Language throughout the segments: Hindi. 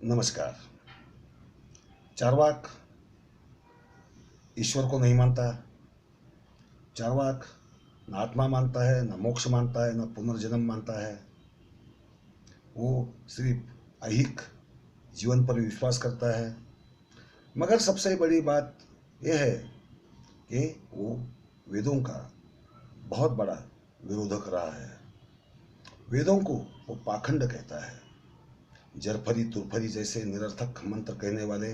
नमस्कार। चार्वाक ईश्वर को नहीं मानता। चार्वाक न आत्मा मानता है, न मोक्ष मानता है, न पुनर्जन्म मानता है। वो सिर्फ ऐहिक जीवन पर विश्वास करता है। मगर सबसे बड़ी बात यह है कि वो वेदों का बहुत बड़ा विरोधक रहा है। वेदों को वो पाखंड कहता है। जरफरी तुरफरी जैसे निरर्थक मंत्र कहने वाले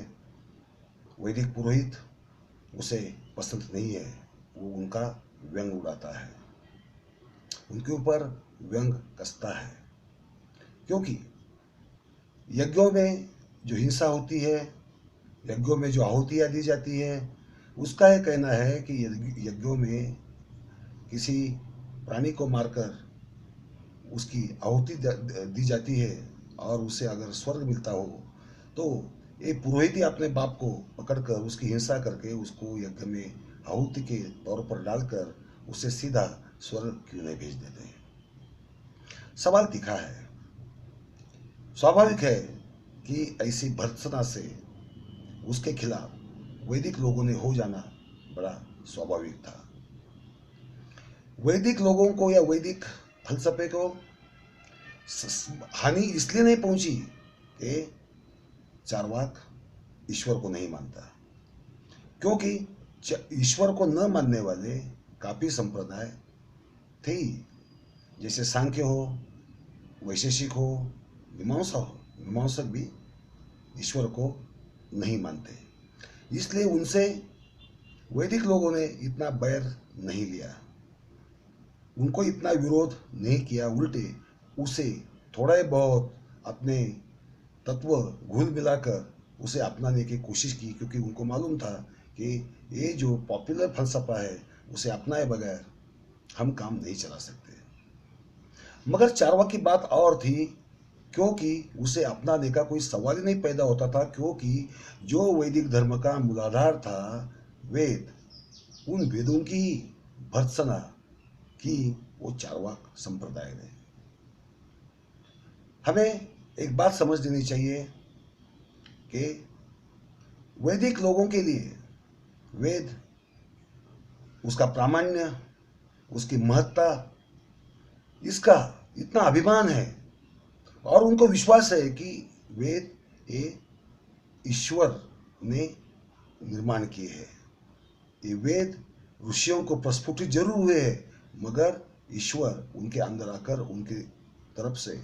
वैदिक पुरोहित उसे पसंद नहीं है। वो उनका व्यंग उड़ाता है, उनके ऊपर व्यंग कसता है। क्योंकि यज्ञों में जो हिंसा होती है, यज्ञों में जो आहुतियाँ दी जाती है, उसका यह कहना है कि यज्ञों में किसी प्राणी को मारकर उसकी आहुति दी जाती है और उसे अगर स्वर्ग मिलता हो तो ये पुरोहित ही अपने बाप को पकड़कर उसकी हिंसा करके उसको यज्ञ में आहुति के तौर पर डालकर उसे सीधा स्वर्ग क्यों नहीं भेज देते हैं। सवाल तीखा है। स्वाभाविक है कि ऐसी भर्त्सना से उसके खिलाफ वैदिक लोगों ने हो जाना बड़ा स्वाभाविक था। वैदिक लोगों को या वैदिक फलसफे को हानि इसलिए नहीं पहुंची कि चार्वाक ईश्वर को नहीं मानता, क्योंकि ईश्वर को न मानने वाले काफी संप्रदाय थे ही। जैसे सांख्य हो, वैशेषिक हो, मीमांसक भी ईश्वर को नहीं मानते। इसलिए उनसे वैदिक लोगों ने इतना बैर नहीं लिया, उनको इतना विरोध नहीं किया। उल्टे उसे थोड़ा बहुत अपने तत्व घुल मिलाकर उसे अपनाने की कोशिश की, क्योंकि उनको मालूम था कि ये जो पॉपुलर फलसफा है उसे अपनाए बगैर हम काम नहीं चला सकते। मगर चार्वाक की बात और थी, क्योंकि उसे अपनाने का कोई सवाल ही नहीं पैदा होता था। क्योंकि जो वैदिक धर्म का मूलाधार था वेद, उन वेदों की भर्त्सना की वो चार्वाक संप्रदाय ने। हमें एक बात समझ लेनी चाहिए कि वैदिक लोगों के लिए वेद, उसका प्रामाण्य, उसकी महत्ता, इसका इतना अभिमान है और उनको विश्वास है कि वेद ये ईश्वर ने निर्माण किए हैं। ये वेद ऋषियों को प्रस्फुटित जरूर हुए हैं, मगर ईश्वर उनके अंदर आकर उनकी तरफ से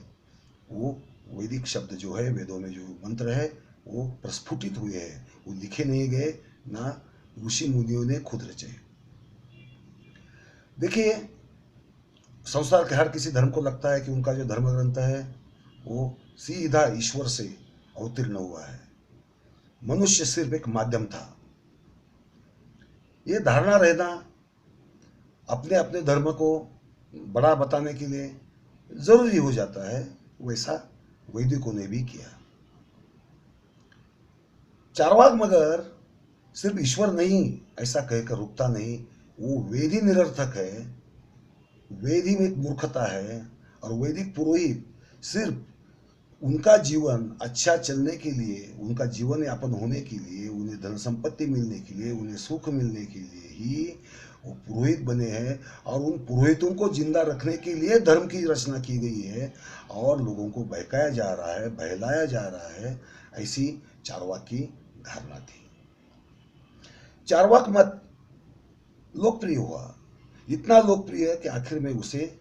वो वैदिक शब्द जो है, वेदों में जो मंत्र है वो प्रस्फुटित हुए हैं। वो लिखे नहीं गए, ना ऋषि मुनियों ने खुद रचे। देखिए, संसार के हर किसी धर्म को लगता है कि उनका जो धर्म ग्रंथ है वो सीधा ईश्वर से अवतीर्ण हुआ है, मनुष्य सिर्फ एक माध्यम था। ये धारणा रहना अपने अपने धर्म को बड़ा बताने के लिए जरूरी हो जाता है। वैसा वैदिकों ने भी किया। चार्वाक मगर सिर्फ ईश्वर नहीं ऐसा कहकर रुकता नहीं। वो वेद ही निरर्थक है, वेद ही में एक मूर्खता है। और वैदिक पुरोहित सिर्फ उनका जीवन अच्छा चलने के लिए, उनका जीवन यापन होने के लिए, उन्हें धन संपत्ति मिलने के लिए, उन्हें सुख मिलने के लिए ही वो पुरोहित बने हैं। और उन पुरोहितों को जिंदा रखने के लिए धर्म की रचना की गई है और लोगों को बहकाया जा रहा है, बहलाया जा रहा है। ऐसी चार्वाक की धारणा थी। चार्वाक मत लोकप्रिय हुआ, इतना लोकप्रिय कि आखिर में उसे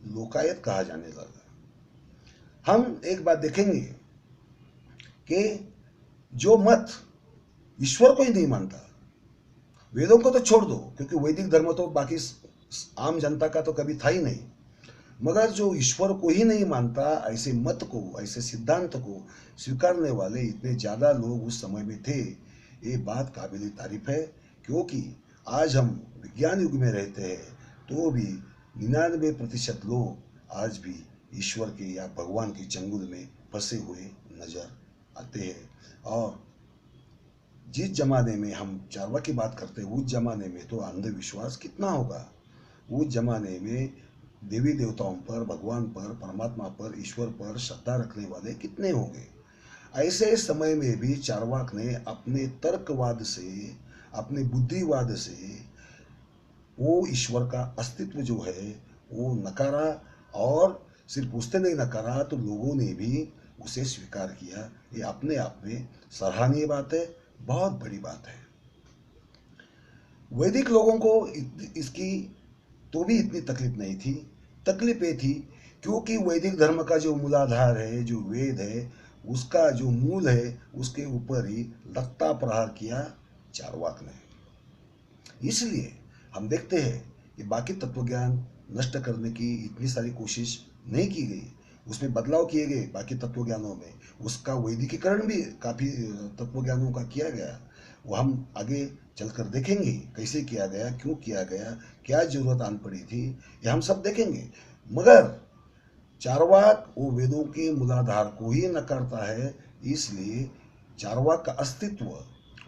लोकायत कहा जाने लगा। हम एक बात देखेंगे कि जो मत ईश्वर को ही नहीं मानता, वेदों को तो छोड़ दो, क्योंकि वैदिक धर्म तो बाकी आम जनता का तो कभी था ही नहीं, मगर जो ईश्वर को ही नहीं मानता, ऐसे मत को, ऐसे सिद्धांत को स्वीकारने वाले इतने ज़्यादा लोग उस समय में थे, ये बात काबिल तारीफ है। क्योंकि आज हम विज्ञान युग में रहते हैं तो भी 99% लोग आज भी ईश्वर के या भगवान के चंगुल में फंसे हुए नजर आते हैं। और जिस जमाने में हम चार्वाक की बात करते हैं, उस जमाने में तो अंधविश्वास कितना होगा। उस जमाने में देवी देवताओं पर, भगवान पर, परमात्मा पर, ईश्वर पर श्रद्धा रखने वाले कितने होंगे। ऐसे समय में भी चार्वाक ने अपने तर्कवाद से, अपने बुद्धिवाद से वो ईश्वर का अस्तित्व जो है वो नकारा, और सिर्फ उसने नहीं नकारा तो लोगों ने भी उसे स्वीकार किया। ये अपने आप में सराहनीय बात है, बहुत बड़ी बात है। वैदिक लोगों को इसकी तो भी इतनी तकलीफ नहीं थी। तकलीफ ये थी क्योंकि वैदिक धर्म का जो मूलाधार है, जो वेद है, उसका जो मूल है, उसके ऊपर ही लत्ता प्रहार किया चार्वाक ने। इसलिए हम देखते हैं कि बाकी तत्वज्ञान नष्ट करने की इतनी सारी कोशिश नहीं की गई, उसमें बदलाव किए गए बाकी तत्वज्ञानों में, उसका वैदिकीकरण भी काफ़ी तत्वज्ञानों का किया गया। वो हम आगे चलकर देखेंगे कैसे किया गया, क्यों किया गया, क्या जरूरत आन पड़ी थी, ये हम सब देखेंगे। मगर चार्वाक वो वेदों के मूलाधार को ही नकारता है, इसलिए चार्वाक का अस्तित्व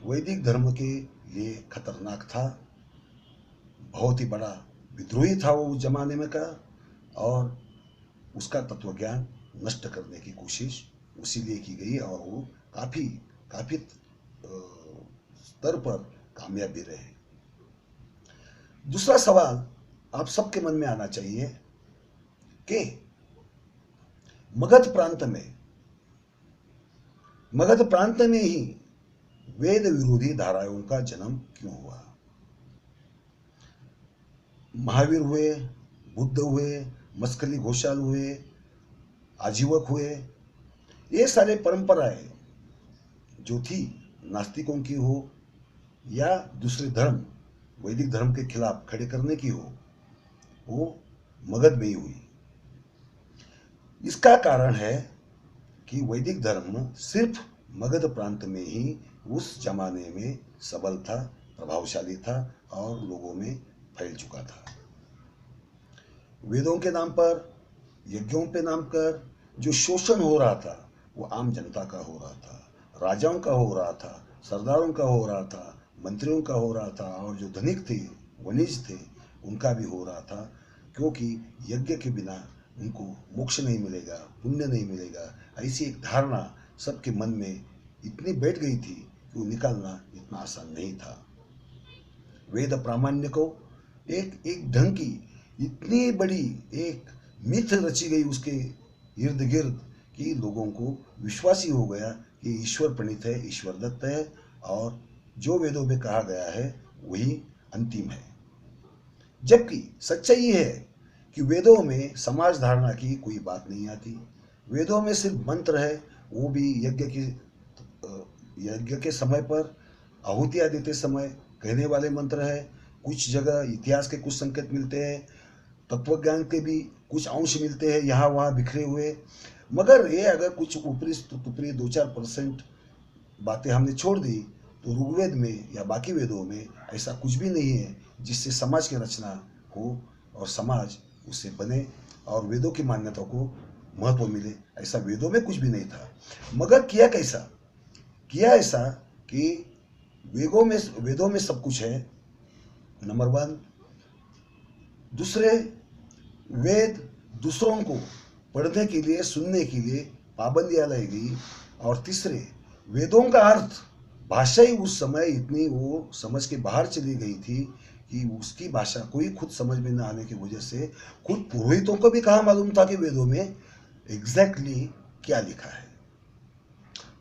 वैदिक धर्म के लिए खतरनाक था। बहुत ही बड़ा विद्रोही था वो उस जमाने में का, और उसका तत्वज्ञान नष्ट करने की कोशिश उसीलिए की गई, और वो काफ़ी काफ़ी स्तर पर कामयाब भी रहे। दूसरा सवाल आप सबके मन में आना चाहिए कि मगध प्रांत में ही वेद विरोधी धाराओं का जन्म क्यों हुआ। महावीर हुए, बुद्ध हुए, मस्कली घोषाल हुए, आजीवक हुए, ये सारे परंपराएं जो थी नास्तिकों की हो या दूसरे धर्म वैदिक धर्म के खिलाफ खड़े करने की हो, वो मगध में ही हुई। इसका कारण है कि वैदिक धर्म सिर्फ मगध प्रांत में ही उस जमाने में सबल था, प्रभावशाली था और लोगों में फैल चुका था। वेदों के नाम पर, यज्ञों के नाम पर जो शोषण हो रहा था वो आम जनता का हो रहा था, राजाओं का हो रहा था, सरदारों का हो रहा था, मंत्रियों का हो रहा था, और जो धनिक थे, वणिज थे, उनका भी हो रहा था। क्योंकि यज्ञ के बिना उनको मोक्ष नहीं मिलेगा, पुण्य नहीं मिलेगा, ऐसी एक धारणा सबके मन में इतनी बैठ गई थी कि वो निकालना इतना आसान नहीं था। वेद प्रामाण्य को एक एक ढंग की इतनी बड़ी एक मिथ रची गई उसके इर्द गिर्द कि लोगों को विश्वास ही हो गया कि ईश्वर प्रणीत है, ईश्वर दत्त है, और जो वेदों में कहा गया है वही अंतिम है। जबकि सच्चाई ये है कि वेदों में समाज धारणा की कोई बात नहीं आती। वेदों में सिर्फ मंत्र है, वो भी यज्ञ के समय पर आहुतियाँ देते समय कहने वाले मंत्र है। कुछ जगह इतिहास के कुछ संकेत मिलते हैं, तत्वज्ञान के भी कुछ अंश मिलते हैं यहाँ वहाँ बिखरे हुए। मगर ये अगर कुछ ऊपरी टुपरी 2-4% बातें हमने छोड़ दी तो ऋग्वेद में या बाकी वेदों में ऐसा कुछ भी नहीं है जिससे समाज की रचना हो और समाज उससे बने और वेदों की मान्यता को महत्व मिले। ऐसा वेदों में कुछ भी नहीं था। मगर किया कैसा? किया ऐसा कि वेदों में सब कुछ है, नंबर 1। दूसरे, वेद दूसरों को पढ़ने के लिए, सुनने के लिए पाबंदियाँ लाई गई। और तीसरे, वेदों का अर्थ भाषा ही उस समय इतनी वो समझ के बाहर चली गई थी कि उसकी भाषा कोई खुद समझ में न आने की वजह से खुद पुरोहितों को भी कहाँ मालूम था कि वेदों में एग्जैक्टली क्या लिखा है।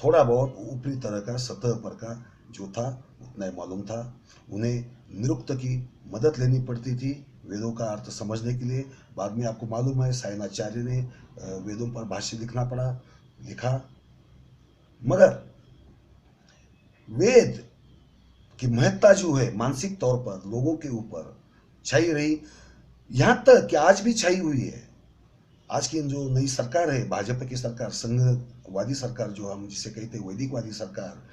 थोड़ा बहुत ऊपरी तरह का, सतह पर का जो था उतना ही मालूम था। उन्हें निरुक्त की मदद लेनी पड़ती थी वेदों का अर्थ समझने के लिए। बाद में आपको मालूम है सायणाचार्य ने वेदों पर भाष्य लिखा। मगर वेद की महत्ता जो है मानसिक तौर पर लोगों के ऊपर छाई रही, यहाँ तक कि आज भी छाई हुई है। आज की जो नई सरकार है, भाजपा की सरकार, संघवादी सरकार जो हम जिसे कहते हैं वैदिकवादी सरकार,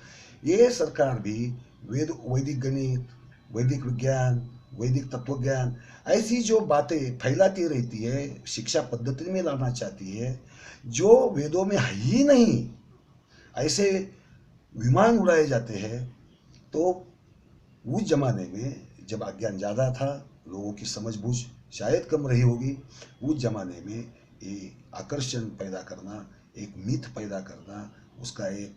ये सरकार भी वैदिक गणित, वैदिक विज्ञान, वैदिक तत्वज्ञान ऐसी जो बातें फैलाती रहती है, शिक्षा पद्धति में लाना चाहती है जो वेदों में है ही नहीं। ऐसे विमान उड़ाए जाते हैं। तो उस जमाने में जब अज्ञान ज़्यादा था, लोगों की समझबूझ शायद कम रही होगी, उस जमाने में ये आकर्षण पैदा करना, एक मिथ पैदा करना, उसका एक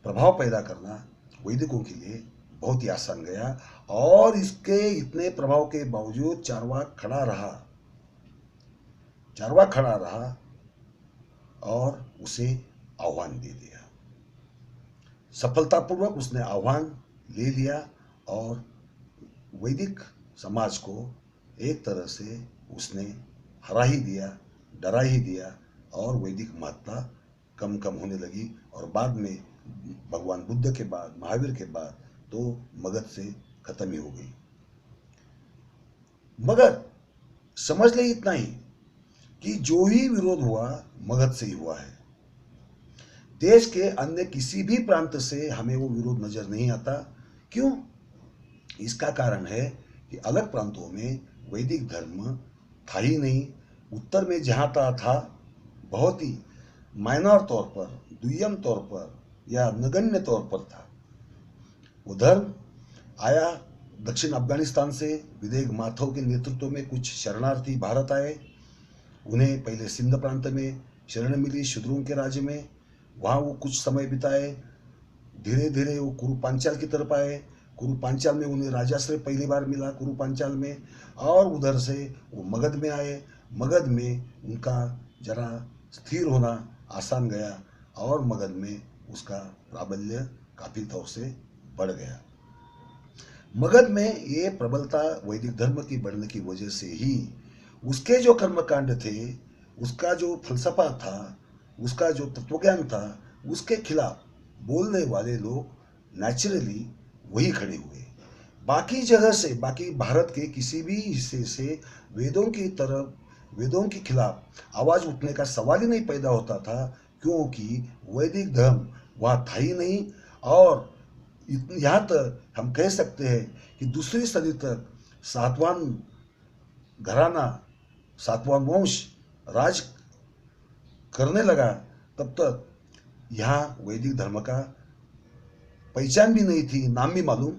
प्रभाव पैदा करना वैदिकों के लिए बहुत ही आसान गया। और इसके इतने प्रभाव के बावजूद चारवाक खड़ा रहा और उसे आह्वान दे दिया। सफलतापूर्वक उसने आह्वान ले लिया और वैदिक समाज को एक तरह से उसने हरा ही दिया, डरा ही दिया और वैदिक महत्ता कम कम होने लगी। और बाद में भगवान बुद्ध के बाद, महावीर के बाद तो मगध से खत्म ही हो गई। मगर समझ ले इतना ही कि जो ही विरोध हुआ मगध से ही हुआ है। देश के अन्य किसी भी प्रांत से हमें वो विरोध नजर नहीं आता। क्यों? इसका कारण है कि अलग प्रांतों में वैदिक धर्म था ही नहीं। उत्तर में जहाँ था बहुत ही माइनर तौर पर, दुय्यम तौर पर या नगण्य तौर पर था। वो धर्म आया दक्षिण अफगानिस्तान से। विदेग माथो के नेतृत्व में कुछ शरणार्थी भारत आए। उन्हें पहले सिंध प्रांत में शरण मिली, शूद्रों के राज्य में। वहाँ वो कुछ समय बिताए। धीरे धीरे वो कुरु पांचाल की तरफ आए। कुरु पांचाल में उन्हें राजाश्रय पहली बार मिला, कुरु पांचाल में। और उधर से वो मगध में आए। मगध में उनका जरा स्थिर होना आसान गया और मगध में उसका प्राबल्य काफी तौर से बढ़ गया। मगध में ये प्रबलता वैदिक धर्म की बढ़ने की वजह से ही उसके जो कर्मकांड थे, उसका जो फलसफा था, उसका जो तत्वज्ञान था, उसके खिलाफ बोलने वाले लोग नेचुरली वही खड़े हुए। बाकी जगह से, बाकी भारत के किसी भी हिस्से से वेदों के खिलाफ आवाज उठने का सवाल ही नहीं पैदा होता था, क्योंकि वैदिक धर्म वहाँ था ही नहीं। और यहाँ तक हम कह सकते हैं कि दूसरी सदी तक सातवां घराना, सातवां वंश राज करने लगा, तब तक यहाँ वैदिक धर्म का पहचान भी नहीं थी, नाम भी मालूम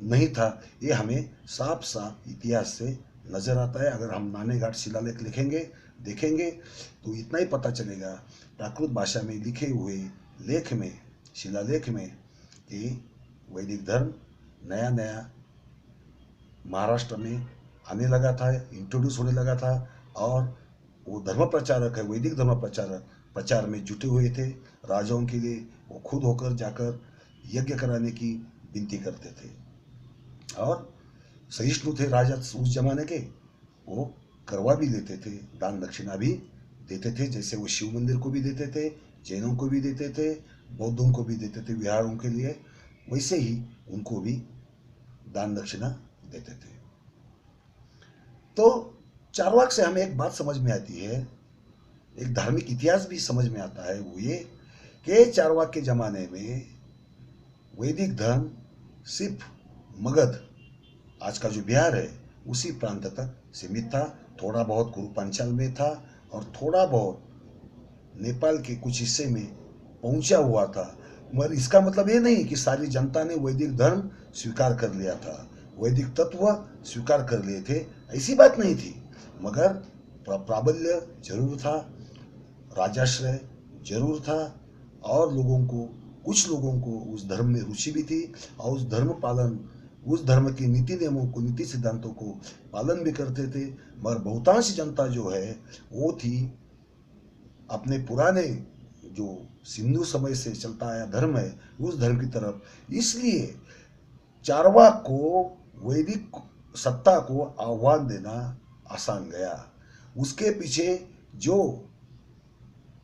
नहीं था। ये हमें साफ साफ इतिहास से नजर आता है। अगर हम नाने घाट शिलालेख लिखेंगे, देखेंगे तो इतना ही पता चलेगा प्राकृत भाषा में लिखे हुए लेख में, शिलालेख में, कि वैदिक धर्म नया नया महाराष्ट्र में आने लगा था, इंट्रोड्यूस होने लगा था। और वो धर्म प्रचारक है, वैदिक धर्म प्रचारक प्रचार में जुटे हुए थे। राजाओं के लिए वो खुद होकर जाकर यज्ञ कराने की विनती करते थे। और सहिष्णु थे राजा उस जमाने के, वो करवा भी लेते थे, दान दक्षिणा भी देते थे। जैसे वो शिव मंदिर को भी देते थे, जैनों को भी देते थे, बौद्धों को भी देते थे विहारों के लिए, वैसे ही उनको भी दान दक्षिणा देते थे। तो चारवाक से हमें एक बात समझ में आती है, एक धार्मिक इतिहास भी समझ में आता है। वो ये कि चारवाक के जमाने में वैदिक धर्म सिर्फ मगध, आज का जो बिहार है, उसी प्रांत तक सीमित था। थोड़ा बहुत कुरु पांचाल में था और थोड़ा बहुत नेपाल के कुछ हिस्से में पहुंचा हुआ था। मगर इसका मतलब ये नहीं कि सारी जनता ने वैदिक धर्म स्वीकार कर लिया था, वैदिक तत्व स्वीकार कर लिए थे, ऐसी बात नहीं थी। मगर प्राबल्य जरूर था, राजाश्रय जरूर था और कुछ लोगों को उस धर्म में रुचि भी थी और उस धर्म के नीति नियमों को, नीति सिद्धांतों को पालन भी करते थे। मगर बहुतांश जनता जो है वो थी अपने पुराने जो सिंधु समय से चलता आया धर्म है, उस धर्म की तरफ। इसलिए चारवाक को वैदिक सत्ता को आह्वान देना आसान गया। उसके पीछे जो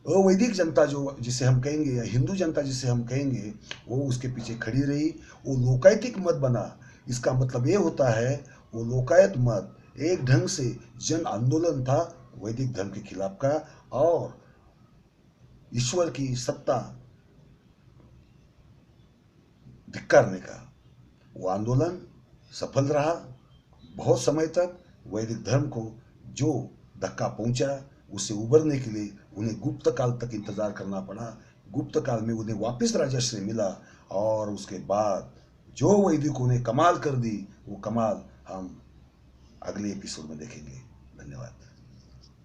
अवैदिक जनता, जो जिसे हम कहेंगे, या हिंदू जनता जिसे हम कहेंगे, वो उसके पीछे खड़ी रही। वो लोकायतिक मत बना। इसका मतलब ये होता है वो लोकायत मत एक ढंग से जन आंदोलन था वैदिक धर्म के खिलाफ का, और ईश्वर की सत्ता धिक्कारने का। वो आंदोलन सफल रहा। बहुत समय तक वैदिक धर्म को जो धक्का पहुंचा, उससे उबरने के लिए उन्हें गुप्त काल तक इंतजार करना पड़ा। गुप्त काल में उन्हें वापस राजश्रय मिला और उसके बाद जो वैदिकों ने कमाल कर दी, वो कमाल हम अगले एपिसोड में देखेंगे। धन्यवाद।